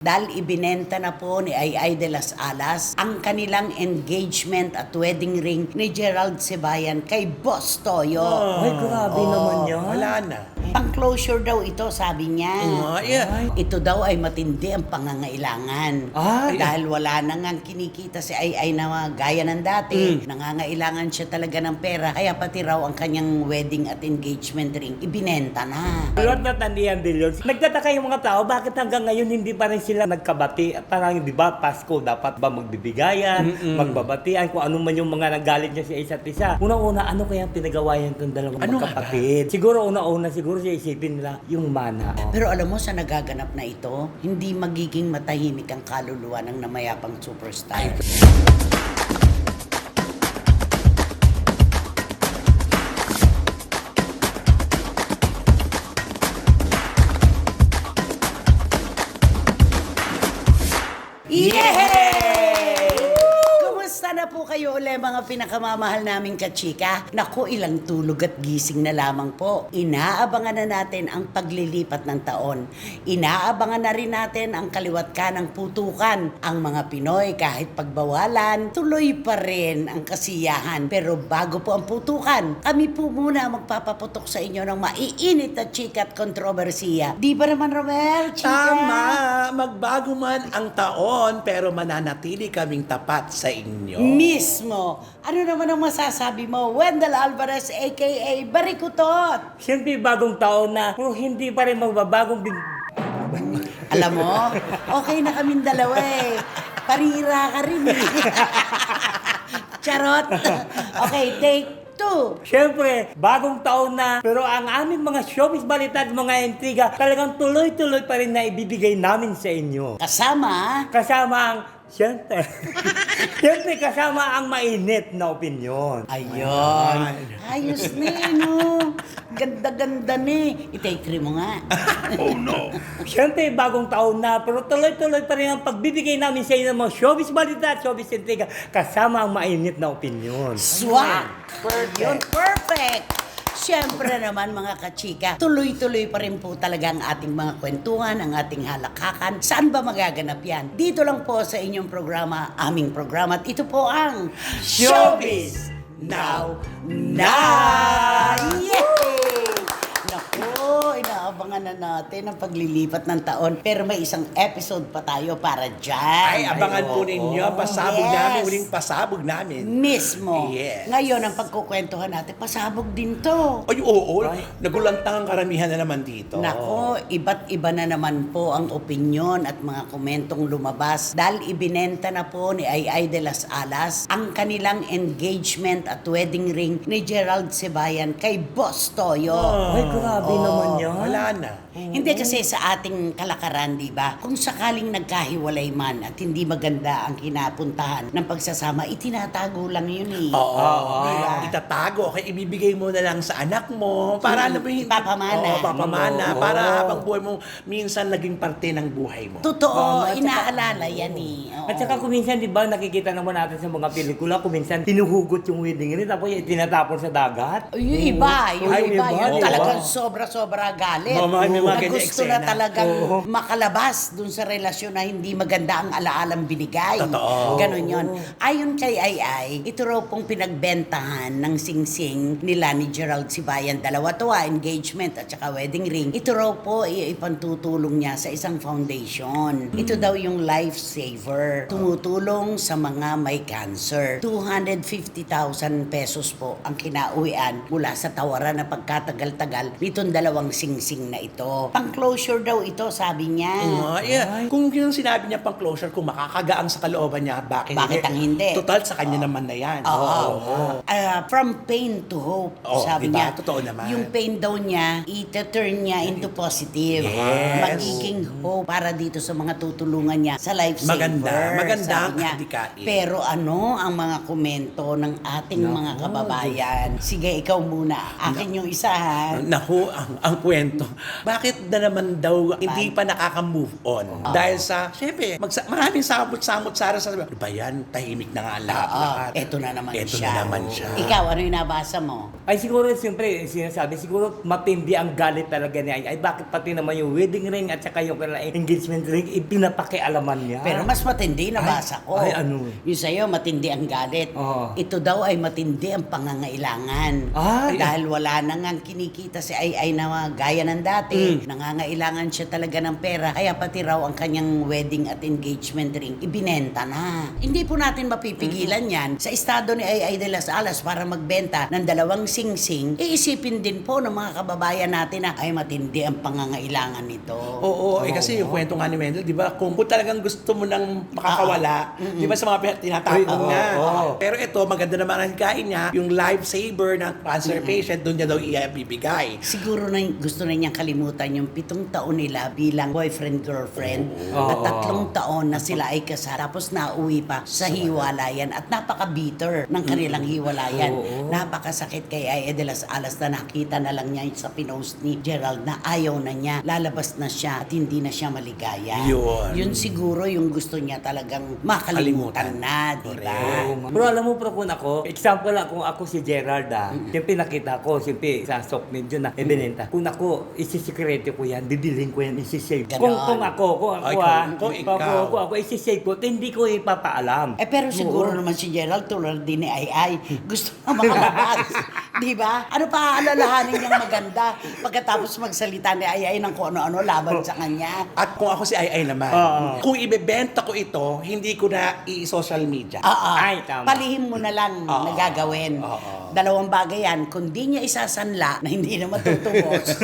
Dahil ibinenta na po ni Ay de las Alas ang kanilang engagement at wedding ring ni Gerald Sibayan kay Boss Toyo. Ay, grabe naman yan. Wala na. Pang-closure daw ito, sabi niya. Yeah. Ito daw ay matindi ang pangangailangan. Ay. Dahil wala na nga kinikita si Ay na gaya ng dati. Nangangailangan siya talaga ng pera. Kaya pati raw ang kanyang wedding at engagement ring ibinenta na. Lord na tandiyan, Billions. Nagtataka yung mga tao, bakit hanggang ngayon hindi pa rin sila nagkabati? Parang, di ba, Pasko, dapat ba magbibigayan, magbabatian, kung ano man yung mga nagalit niya sa isa't isa. Unang-una, ano kaya pinagawayan itong dalawang magkapatid? Siguro, una-una, siguro siya isipin nila yung mana. Pero alam mo sa nagaganap na ito, hindi magiging matahimik ang kaluluwa ng namayapang superstar. Yay! Kumusta na po kayo uli mga pinakamamahal naming kachika? Naku, ilang tulog at gising na lamang po. Inaabangan na natin ang paglilipat ng taon. Inaabangan na rin natin ang kaliwat ka ng putukan. Ang mga Pinoy kahit pagbawalan, tuloy pa rin ang kasiyahan. Pero bago po ang putukan, kami po muna magpapaputok sa inyo ng maiinit na chika at kontrobersiya. Di ba naman, Romel? Chika? Tama! Magbago man ang taon, pero mananatili kaming tapat sa inyo. Mismo. Ano naman ang masasabi mo? Wendell Alvarez aka Barikutot. Siyempre, bagong taon na, pero hindi pa rin magbabagong Alam mo, okay na kaming dalawa eh. Parira ka rin eh. Charot. Okay, take two. Siyempre, bagong taon na, pero ang aming mga showbiz balita at mga intriga talagang tuloy-tuloy pa rin na ibibigay namin sa inyo. Kasama, Kasama ang, siyempre, siyempre kasama ang mainit na opinyon. ayun. Ayos na eh, no? Ganda-ganda na eh. I-take three mo nga. Oh no! Siyempre, bagong taon na, pero tuloy-tuloy pa rin ang pagbibigay namin sa inyo ng mga showbiz balita at showbiz intriga kasama ang mainit na opinyon. Swak! Yun, perfect! Siyempre naman mga kachika, tuloy-tuloy pa rin po talaga ang ating mga kwentuhan, ang ating halakakan. Saan ba magaganap yan? Dito lang po sa inyong programa, aming programa. At ito po ang Showbiz Now Yay! Naku, inaabangan na natin ang paglilipat ng taon. Pero may isang episode pa tayo para dyan. Ay, abangan po ninyo. Pasabog Yes. namin, uling pasabog namin. Mismo. Yes. Ngayon, ang pagkukwentuhan natin, pasabog din to. Ay, oo. Nagulantang ang karamihan na naman dito. Nako, iba't iba na naman po ang opinyon at mga komentong lumabas dahil ibinenta na po ni Ay de las Alas ang kanilang engagement at wedding ring ni Gerald Sibayan kay Boss Toyo. Ay, grabe naman yan. Wala na. Hindi kasi sa ating kalakaran, di ba? Kung sakaling nagkahiwalay man at hindi maganda ang kinapuntahan ng pagsasama, itinatago lang yun eh. Oo. Diba? Itatago. Okay, ibibigay mo na lang sa anak mo. Para alam mo yung... Ipapamana. Oo, papamana. Oo. Para habang buhay mo, minsan naging parte ng buhay mo. Totoo, At saka- inaalala yan eh. Oo. At saka kuminsan, di ba, nakikita naman natin sa mga pelikula, kuminsan pinuhugot yung wedding ring, tapos tinatapon sa dagat. Ay, yung iba, yung Ay, iba, iba, yun iba. talagang sobra-sobra galit. May mga Na ganyan gusto na eksena. talagang makalabas dun sa relasyon na hindi maganda ang alaalang binigay. Totoo. Ganon yun. Ayon kay Ay, ito raw pong pinagbentahan ng singsing nila ni Gerald Sibayan. Dalawa to engagement at saka wedding ring. Ito raw po ipantutulong niya sa isang foundation. Ito daw yung Lifesaver. Tumutulong sa mga may cancer. 250,000 pesos po ang kinauwian mula sa tawaran na pagkatagal-tagal nitong dalawang singsing na ito. Pang-closure daw ito, sabi niya. Yeah. Kung yung sinabi niya pang closure, kung makakagaang sa kalooban niya, bakit ang hindi? Total, sa kanya naman na yan. From pain to hope, Oo, sabi diba? niya. Totoo naman. Yung pain daw niya, ita-turn niya into positive. Yes. Magiging hope para dito sa mga tutulungan niya sa Lifesaver. Maganda sabi ang niya. adikain. Pero ano ang mga komento ng ating mga kababayan? Sige, ikaw muna. Akin yung isa ha. Naku, ang kwento. Bakit bakit na naman daw hindi pa nakaka-move on? Dahil sa, syempre, maraming samot-samot sa ano ba yan? Tahimik na nga ang lahat. Eto na naman Eto siya. na naman siya. Ikaw, ano yung nabasa mo? Ay siguro siyempre sinasabi siguro matindi ang galit talaga niya. Ay bakit pati naman yung wedding ring at saka yung engagement ring ipinapakialaman niya. Pero mas matindi, nabasa ko. ay, ano? Yung sa'yo, matindi ang galit. Oo. Ito daw ay matindi ang pangangailangan. Ay. Dahil wala na nga kinikita si Ay na gaya ng dati. Nangangailangan siya talaga ng pera. Kaya pati raw ang kanyang wedding at engagement ring, ibinenta na. Hindi po natin mapipigilan yan. Sa estado ni Ay de las Alas para magbenta ng 2 singsing, iisipin din po ng mga kababayan natin na ay matindi ang pangangailangan nito. Oo, kasi yung kwento nga ni Wendell, di ba, kung talagang gusto mo nang makakawala, di ba sa mga tinatapon Oo, niya. oo. Pero ito, maganda naman ang kain niya, yung lifesaver ng cancer patient, doon niya daw ibibigay. Siguro na gusto na niyang kalimutan yung 7 taon nila bilang boyfriend-girlfriend at 3 taon na sila ay kasal. Tapos nauwi pa sa hiwalayan at napaka-bitter ng kanilang hiwalayan. Napakasakit kay Ay de las Alas na nakita na lang niya sa pinost ni Gerald na ayaw na niya, lalabas na siya at hindi na siya maligaya. Yun siguro yung gusto niya talagang makalimutan na, di ba? Pero alam mo, pero kung ako, example lang, kung ako si Gerald siyempre nakita ko, siyempre sa stock medyo na ebinenta. Kung ako, isisikreto ko yan, bibilhin ko yan, isisave. Ganon. Kung ako, Ay, kung ikaw. kung ako isisave ko, hindi ko ipapaalam. Pero siguro naman si Gerald tulad din ni Ay gusto na makalabas. Di ba? Ano pa alalahanin niyang maganda pagkatapos magsalita ni Ay ng kung ano-ano laban sa kanya? At kung ako si Ay naman, kung ibebenta ko ito, hindi ko na i-social media. Ay, tama. Palihim mo na lang na gagawin. 2 bagay yan. Kung di niya isasanla na hindi na matutubos.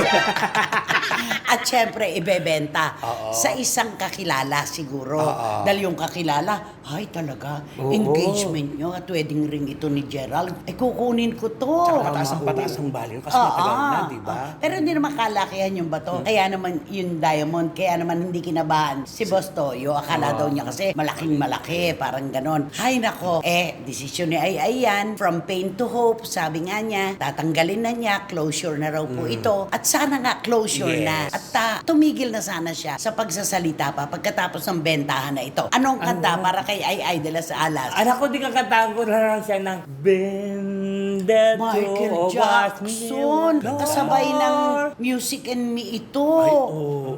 At syempre, ibebenta sa isang kakilala siguro. Dahil yung kakilala, ay talaga, engagement nyo at wedding ring ito ni Gerald, ay kukunin ko to. Pataas ang value kasi matagal na, di ba? Pero hindi naman kalakihan yung bato. Kaya naman yung diamond, kaya naman hindi kinabahan si Boss Toyo. Akala daw niya kasi malaking malaki, parang ganon. Hay nako, desisyon ni Ay yan, from pain to hope, sabi nga niya, tatanggalin na niya, closure na raw po ito. At sana nga closure na. At tumigil na sana siya sa pagsasalita pa pagkatapos ng bentahan na ito. Anong kanta para kay Ay de las Alas? Anak ko, di kakantahan ko na lang siya ng Bended Michael Jackson, kasabay ng Music and Me ito.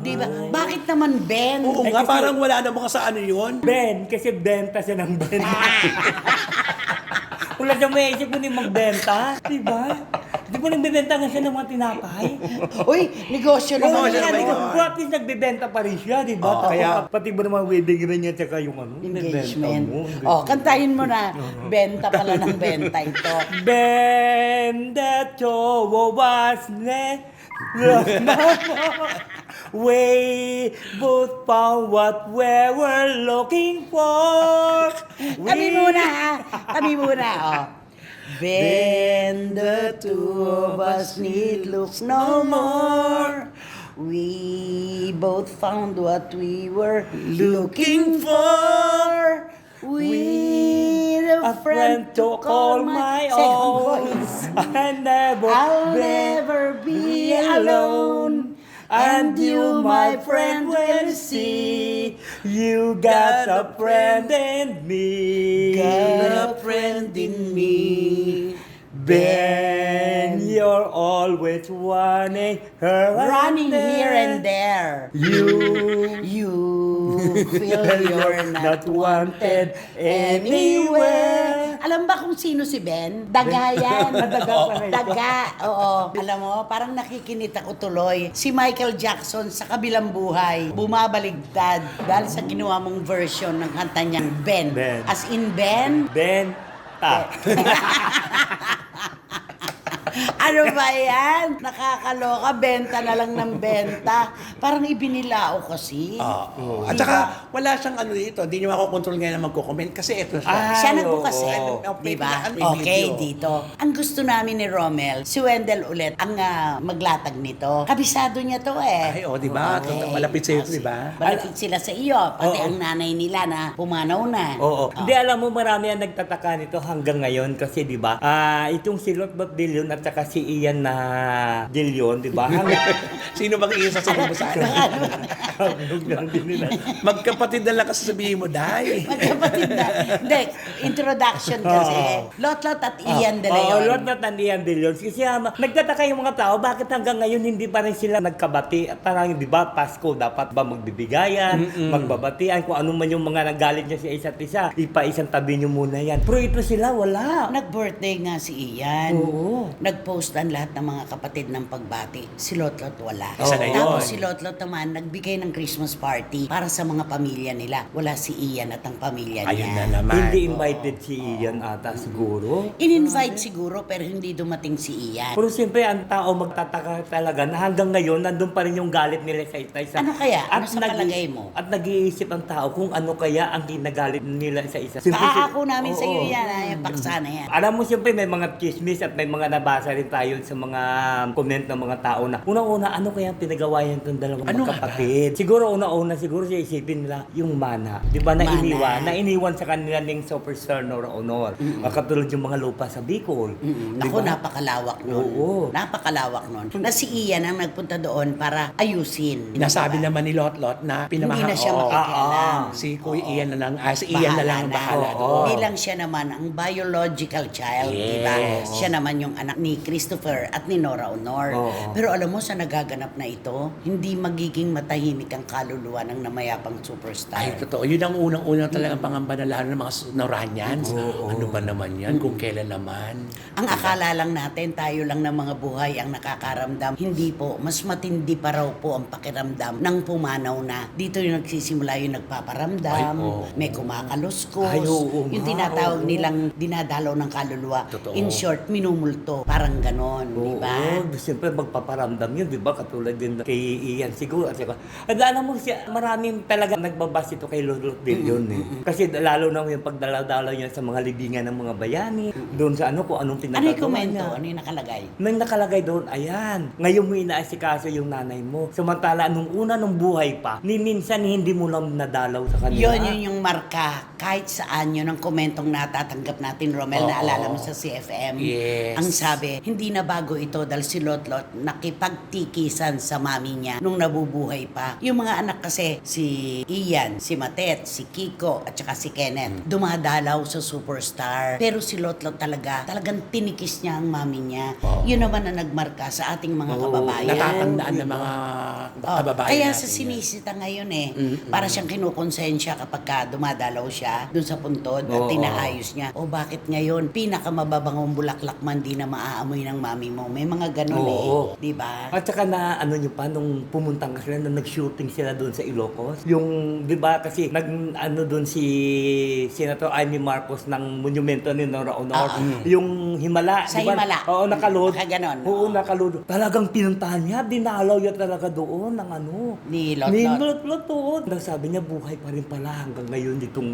Di ba? Bakit naman Ben? Oo nga, parang wala na mga sa ano yun. Ben, kasi benta siya ng Ben. Wala siya may isip mo din magbenta, di ba? Di ba nagbebenta nga siya ng mga tinapay? Uy, negosyo naman Negosyo yan. naman yun. Kung at least nagbebenta pa rin siya, di ba? Tapos kaya- pati ba naman wedding ring niya tsaka yung ano? Engagement. Benta mo. Kantahin mo na. Benta pala ng benta ito. Benda to was ne. We both found what we were looking for. Kami muna ha. Kami muna. When the two of us need look no more, we both found what we were looking for. With a friend to call my own. I'll never be alone. And you, my friend, will see. You got a friend in me. Got a friend in me. Ben, you're always running her Running here and there. You feel you're not wanted anywhere. Alam ba kung sino si Ben? Daga yan. Daga. Oo. Alam mo, parang nakikinit ako tuloy. Si Michael Jackson sa kabilang buhay, bumabaligtad dahil sa ginawa mong version ng kanta niyang Ben. Ben. As in Ben, Ben, ano ba yan? Nakakaloka, benta na lang ng benta. Parang ibinilao kasi. At saka, wala siyang ano dito. Hindi niyo makokontrol ngayon na magko-comment kasi ito siya. Siya Ay, nagbukas oo. Di ba? May Okay, video. dito. Ang gusto namin ni Romel, si Wendell ulit ang maglatag nito. Kabisado niya to eh. Ay, di ba? Okay. Malapit sa'yo, di ba? Malapit sila sa iyo. Pati ang nanay nila na pumanaw na. Oo. Hindi, alam mo, marami ang nagtataka nito hanggang ngayon kasi, di ba, itong si Lot Batdillion at tsaka si Ian na De Leon, di ba? Sino bang iyon sa sabi mo sa akin? Hanggang lang din nila. Magkapatid na lang kasi sabihin mo, Day. Magkapatid na. Hindi, introduction kasi. Lotlot at Ian De Leon. Oo, Lord na Ian De Leon. Kasi nagtataka yung mga tao, bakit hanggang ngayon hindi pa rin sila nagkabati? Parang, di ba, Pasko, dapat ba magbibigayan, magbabatian, kung ano man yung mga nagalit niya sa isa't isa, ipa-isang tabi niyo muna yan. Pero ito sila, wala. Nag-birthday nga si Ian. Oo. Nag-post ang lahat ng mga kapatid ng pagbati. Si Lotlot wala. Isa na Tapos yun. si Lotlot naman, nagbigay ng Christmas party para sa mga pamilya nila. Wala si Ian at ang pamilya niya. Ayun na naman. Hindi invited si Ian ata siguro. In-invite siguro pero hindi dumating si Ian. Pero siyempre, ang tao magtataka talaga na hanggang ngayon, nandun pa rin yung galit nila sa isa. Ano kaya? Ano sa palagay mo? At nag-iisip ang tao kung ano kaya ang ginagalit nila sa isa. Paako namin sa iyo Oo. yan, yung paksa na yan. Alam mo, siyempre may mga chismis at may mga nabasa rin tayo sa mga comment ng mga tao na unang-una, ano kaya ang pinagawa yan itong dalawang Ano nga magkapatid? Siguro una-una, siguro siya isipin nila yung mana. Di ba, Mana. nainiwan sa kanila ng superstar Nora Honor. Katulad yung mga lupa sa Bicol. Di Ako, ba? napakalawak nun. Oo. Napakalawak nun. Na si Ian ang nagpunta doon para ayusin. Sinasabi Diba? naman ni Lotlot na Hindi pinamaha. na siya Oo. makikialam. Si Kuya Ian na lang, si Ian na lang ang bahala Oo. doon. Bilang siya naman ang biological child, Yes. di ba? Siya naman yung anak ni Christopher at ni Nora Honor. Oo. Pero alam mo, sa nagaganap na ito, hindi magiging matahimik ang kaluluwa ng namayapang superstar. Ay, totoo. Yun ang unang-unang talagang pangamba na lalo ng mga Noranians. Ano ba naman yan? Kung kailan naman? Ang akala lang natin, tayo lang ng mga buhay ang nakakaramdam. Hindi po, mas matindi pa raw po ang pakiramdam ng pumanaw na. Dito yung nagsisimula yung nagpaparamdam, Ay, oo. may kumakaluskos, Ay, oo yung nga, tinatawag oo. nilang dinadalaw ng kaluluwa. Totoo. In short, minumulto. Parang ganon, di ba? Oo, siyempre magpaparamdam yun, di ba? Katulad din kay Ian siguro. At alam mo, maraming talaga nagbabas ito kay Lolo Billion eh. Kasi lalo na yung pagdala-dala niya sa mga libingan ng mga bayani, doon sa ano, kung anong Ano pinagagawa yung komento? niya. Ano yung nakalagay? Nang nakalagay doon, ayan, ngayon mo inaasikaso yung nanay mo. Samantala, nung una nung buhay pa, ni minsan hindi mo lang nadalaw sa kanila. Yun yung marka. Kahit saan yun ang komentong natatanggap natin, Romel, Oo. naalala mo sa CFM. Yes. Ang sabi, hindi na bago ito dahil si Lotlot nakipagtikisan sa mami niya nung nabubuhay pa. Yung mga anak kasi, si Ian, si Matet, si Kiko, at saka si Kenneth, dumadalaw sa superstar. Pero si Lotlot talagang tinikis niya ang mami niya. Yun naman ang nagmarka sa ating mga kababayan. Natatandaan ng mga kababayan Kaya natin sa yan. sinisita ngayon para siyang kinukonsensya kapag ka dumadalaw siya dun sa puntod at Oo. tinaayos niya. O bakit ngayon, pinakamababangong bulaklak man di na maaamoy ng mami mo. May mga ganun Oo. Di ba? At saka na ano nyo pa, nung pumuntang ka sila, nung nag-shooting sila doon sa Ilocos. Yung, di ba, kasi ano doon si Senator Amy Marcos ng monumento ni Nora Honor. Yung Himala. Sa di ba? Himala. Oo, nakaload. Nakaganon, Oo, oo. nakaload. Talagang pinuntahan niya, dinalaw niya talaga doon ng ano. Ni Lotlot. Ni Lotlot, oo. Sabi niya, buhay pa rin pala hanggang ngayon itong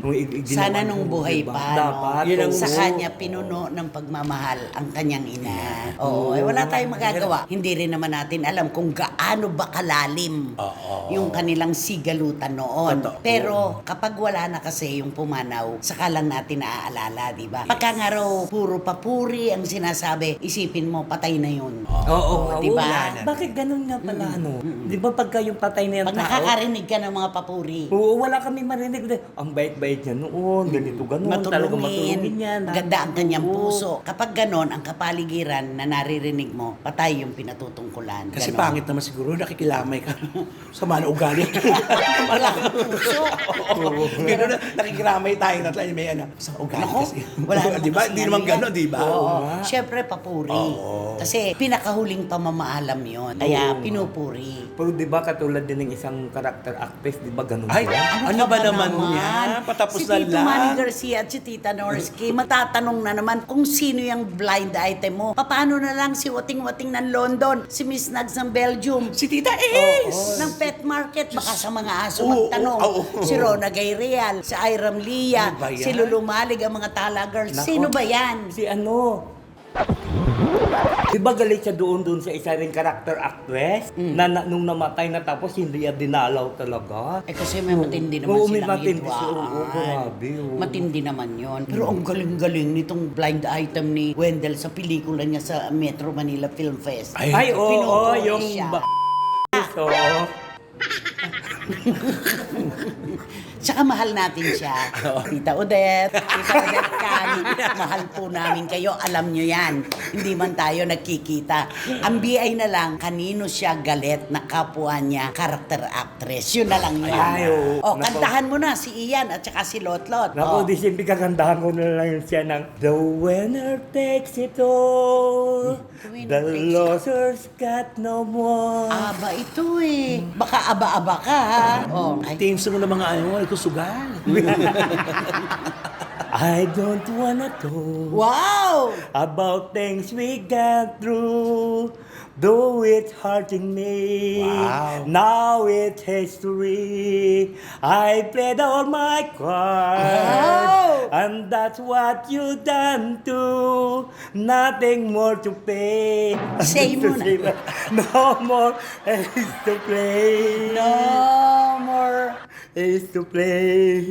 Sana nung buhay diba? pa, Dapat. no? Yun ang- Sa kanya pinuno ng pagmamahal ang kanyang ina. Oo, wala tayong magagawa. Hindi rin naman natin alam kung gaano ba kalalim Oo. yung kanilang sigalutan noon. Totoo. Pero kapag wala na kasi yung pumanaw, saka lang natin naaalala, di ba? Pagka nga raw puro papuri ang sinasabi, isipin mo, patay na yun. Oo, di ba? wala na. Bakit ganun nga pala, ano? Di ba pagka yung patay na yung Pag tao? nakakarinig ka ng mga papuri, Oo, wala kami marinig. Ang bait-bait niya noon, ganito, ganun. Talagang matulungin niya. maganda ang kanyang Oo. puso. Kapag ganon, ang kapaligiran na naririnig mo, patay yung pinatutungkulan. Kasi Ganon. pangit naman siguro, nakikilamay ka. Sama na ugali. Wala kang puso. Gano'n na, nakikiramay tayo na tayo, may ano, sa ugali Nako, kasi. wala naman Di ba? kasi Di ano naman yan. gano'n, di ba? Oo. Siyempre, papuri. Oo. Kasi pinakahuling pamamaalam yon. Kaya Oo. pinupuri. Pero di ba katulad din ng isang character actress, di ba ganun Ay, ba? ano ka ba naman yan? Patapos si na Tito lang. Manny Garcia at si Tita Norsky, matatanong na naman kung sino yung blind item mo. Paano na lang si Wating-Wating ng London, si Miss Nags ng Belgium, Si Tita Ace! ng pet market, baka sa mga aso Oo, magtanong. oo. Si Rona Gayreal, si Iram Lia, Ano ba yan? si Lulumalig, ang mga Tala Girls. Nako. Sino ba yan? Si ano, Di ba galit siya doon sa isa ring character actress nung namatay na tapos hindi niya dinalaw talaga? Eh kasi may matindi naman Oo, may silang matindi hidwaan. siya. Oo, grabe, oo. Matindi naman yon. Pero ang galing-galing nitong blind item ni Wendell sa pelikula niya sa Metro Manila Film Fest. Ay, oo, Pinupulis yung siya. so, Tsaka mahal natin siya. Tita Odette, Kani, mahal po namin kayo. Alam nyo yan. Hindi man tayo nagkikita. Ang BI na lang, kanino siya galit na kapwa niya, character actress. Yun na lang yun. Ay, oo. O, Nako. kantahan mo na si Ian at saka si Lotlot. naku, O. di simple kagandahan ko na lang siya ng The winner takes it all, The winner the takes it all. losers got no more. Aba ito eh. Baka aba-aba ka ha. O, ay, Teams mo ng mga ano, ay kusugan. I don't wanna talk wow! about things we got through, though it's hurting me. Wow. Now it's history. I played all my cards, Wow. and that's what you done too. Nothing more to pay. Say mo na. No more is to play. No more. Is to play.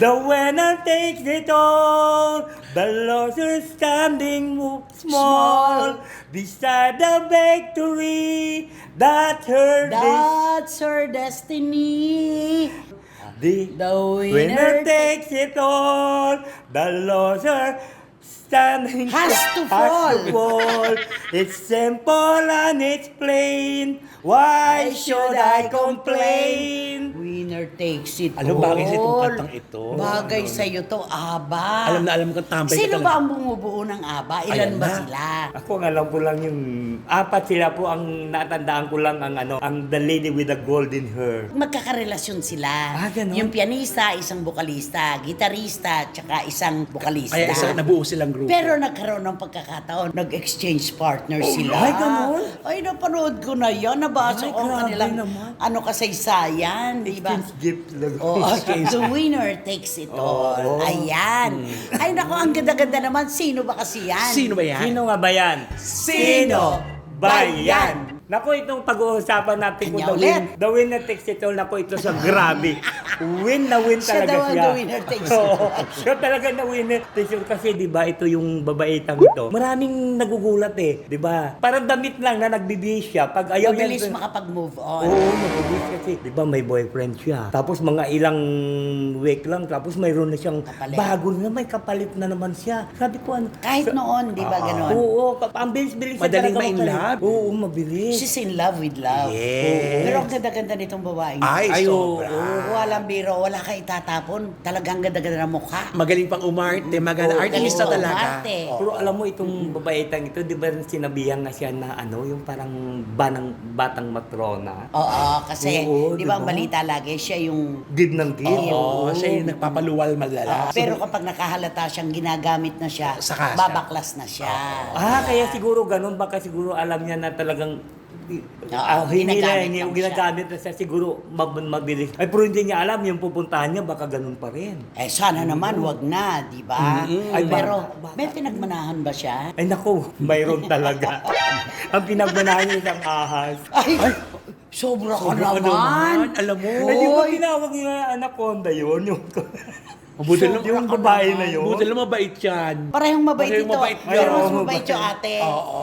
The winner takes it all. The loser standing small beside the victory. That's her. That's her destiny. The The winner takes it all. The loser standing Has to fall. It's simple and it's plain. Why should I complain? Winner takes it Alam, all. bagay sa itong kantang ito. Bagay Ano? sa'yo to, ABBA. Alam na alam ko, tambay ka Sino talaga. ba ang bumubuo ng ABBA? Ilan Ayan ba na. sila? Ako ang alam ko lang yung apat sila po ang natandaan ko lang ang the lady with the golden hair. Magkakarelasyon sila. Ah, ganon? Yung pianista, isang bokalista, gitarista, tsaka isang bokalista. Ay, isa, nabuo silang grupo. Pero nagkaroon ng pagkakataon, nag-exchange partner sila. ay, ganon? Ay, napanood ko na yan. Nabasa Ay, ko ang grabe kanilang naman. kasaysayan, di ba? Exchange gift lang. Oh, the winner takes it all. Ayan. Ay, nako, ang ganda-ganda naman. Sino ba kasi yan? Sino ba yan? Sino nga ba yan? Sino ba yan? Naku, itong pag-uusapan natin ko, Kanya ulit. the winner takes it all. Naku, ito sa grabe. Win na win Siya talaga daw ang siya. the winner takes it all. Oo, siya talaga na winner takes it all. Kasi, di ba, ito yung babaitang ito. Maraming nagugulat eh, di ba? Parang damit lang na nagbibihis siya. Pag ayaw Mabilis niya- makapag-move on. Oo, mabilis kasi. Di ba may boyfriend siya. Tapos mga ilang week lang, tapos mayroon na siyang Kapalit. bago na, may kapalit na naman siya. Sabi ko ano. Kahit noon, di ba ganon? Oo, ang bilis-bilis siya Madaling talaga ma-in magpalit. love. Oo, mabilis. She's in love with love. Yes. Pero ang ganda-ganda nitong babae. Ay, sobra. Walang biro, wala ka itatapon. Talagang ganda-ganda ng mukha. Magaling pang umarte, maganda. Artista Oo, talaga. umarte. Pero alam mo itong babaitang ito, di ba sinabihan na siya na ano, yung parang batang matrona. Oo, kasi Oo, di ba ang diba? balita lagi, siya yung... Give ng give. Oo, siya yung nagpapaluwal malala. Pero kapag nakahalata siyang ginagamit na siya, Saka siya. babaklas na siya. Kaya siguro ganun, baka siguro alam niya na talagang ginagamit lang ginagamit na siya siguro mabilis. Ay, pero hindi niya alam yung pupuntahan niya, baka ganun pa rin. Eh, sana naman, wag na, di ba? Ay, Pero, baka. may pinagmanahan ba siya? Ay, naku, mayroon talaga. Ang pinagbanahan niya isang ahas. Ay, sobra ka Sobra ka naman. Alam mo. Ay, di ba Oy. tinawag niya anaconda yun? Yung, Buti lang yung babae na yun. Buti lang mabait yan. Parehong mabait Parehong ito. mabait Pero mas yan. mabait yung ate. Oo.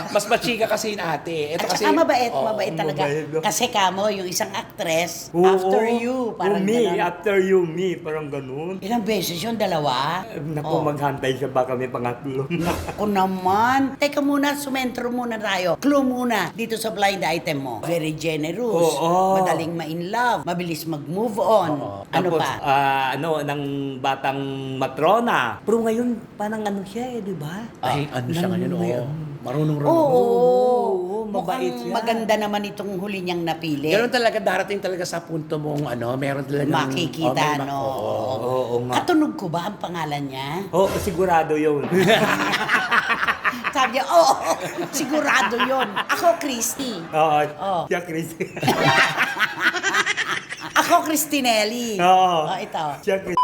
Mas machika kasi yung ate. Ito At kasi, saka mabait, Oo. mabait talaga. mabait, no? Kasi kamo, yung isang actress, Oo. after you, parang me, ganun. after you, me, parang ganun. Ilang beses yun? Dalawa? Naku, Oh. maghantay siya baka may pangatlo. Ako naman. Teka muna, sumentro muna tayo. Clue muna dito sa blind item mo. Very generous. Oo. Madaling ma-in love. Mabilis mag-move on. Ano Tapos, pa? ng batang matrona. Pero ngayon, parang ano siya eh, di ba? Ay, ano siya ngayon? Oo. Marunong Oo. mabait Mukhang siya. maganda naman itong huli niyang napili. Ganun talaga, darating talaga sa punto mong meron talaga Makikita, no? Oo nga. Katunog ko ba ang pangalan niya? Oo, sigurado yun. Sabi niya, oo, sigurado yon. Ako, Christy. Oo, Oh. siya Chris. Ako, Christinelli. Oo. Oh, ito. Siya Chris.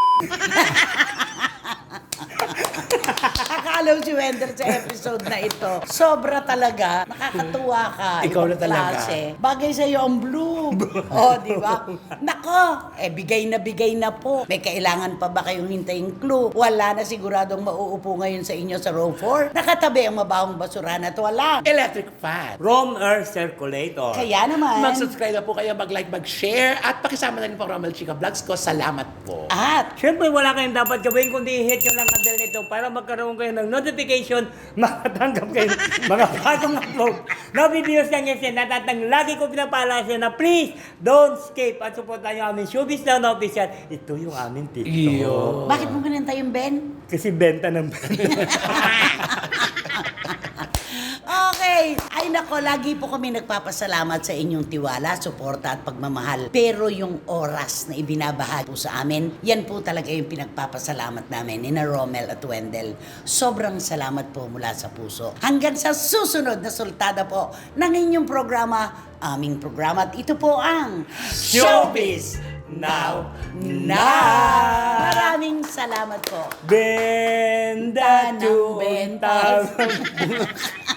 Akala dumalaw si Wender sa episode na ito. Sobra talaga. Nakakatuwa ka. Ikaw na Ibang talaga. klase. Bagay sa'yo ang blue. Oh, di ba? Nako, bigay na po. May kailangan pa ba kayong hintayin clue? Wala na siguradong mauupo ngayon sa inyo sa row 4. Nakatabi ang mabahong basurahan at wala. Electric fan. Roam Air Circulator. Kaya naman. Mag-subscribe na po kayo, mag-like, mag-share, at pakisama na rin po ang Romel Chica Vlogs ko. Salamat po. At Siyempre, wala kayong dapat gawin kundi i-hit nyo lang ang bell nito para magkaroon kayo ng notification, makatanggap kayo mga bagong upload na videos ng SN at ang lagi ko pinapala sa na please don't skip at supportan nyo aming Showbiz Now na official. Ito yung aming TikTok. Iyo. bakit mo ganun yung Ben? Kasi benta ng Okay. Ay nako, lagi po kami nagpapasalamat sa inyong tiwala, suporta at pagmamahal. Pero yung oras na ibinabahagi po sa amin, yan po talaga yung pinagpapasalamat namin ni na Romel at Wendell. Sobrang salamat po mula sa puso. Hanggang sa susunod na sultada po ng inyong programa, aming programa. At ito po ang Showbiz Now. Maraming salamat po. Benda Ng benta. 2,000.